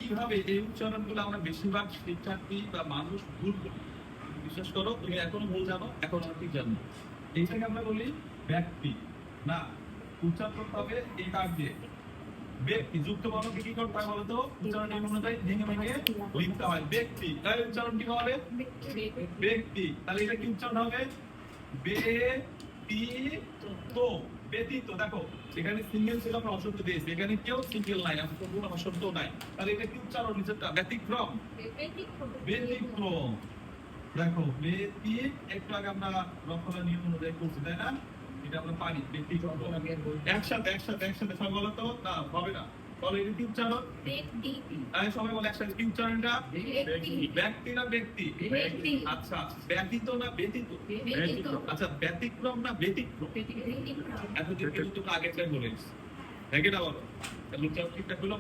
কিভাবে এই উচ্চারণগুলো আমরা বেশিরভাগ শিক্ষার্থী বা মানুষ ভুল করি। বিশেষ করো তুমি এখনো ভুল জানো, এখন ঠিক জানো। এইটাকে আমরা বলি ব্যক্তি। না, উচ্চারণ করতে হবে এই কাজ দিয়ে। ব্যক্তি যুক্ত বর্ণকে কি করতে হয় বলতো? উচ্চারণ নিয়ম অনুযায়ী ভেঙে ভেঙে লিখতে হয়। ব্যক্তি, তাহলে উচ্চারণ কি হবে? ব্যক্তি। তাহলে এটা কি উচ্চারণ হবে? ব্যতীত। ব্যতীত। দেখো এখানে সিঙ্গেল ছিল, আমরা অসত্য দিয়েছি, এখানে কেউ সিঙ্গেল নাই, আমরা কোনো অসত্য নাই। তাহলে এটা কি উচ্চারণ? নিচেরটা ব্যতিক্রম। ব্যতিক্রম। দেখো একটু আগে আমরা রক্ষণের নিয়ম অনুযায়ী করছি, তাই না? এটা আমরা পারি। ব্যতিক্রম একসাথে একসাথে একসাথে সবাই বলো তো। না হবে না, বলো এটা কি উচ্চারণ? সবাই বলে একসাথে কি উচ্চারণটা? ব্যক্তি না ব্যক্তি? আচ্ছা, ব্যতীত না ব্যতীত? আচ্ছা, ব্যতিক্রম না ব্যতিক্রম? এতদিন কিন্তু তোমরা আগেরটাই বলেছি, হ্যাঁ কি না বলো? তাহলে উচ্চারণ ঠিকঠাক হলো?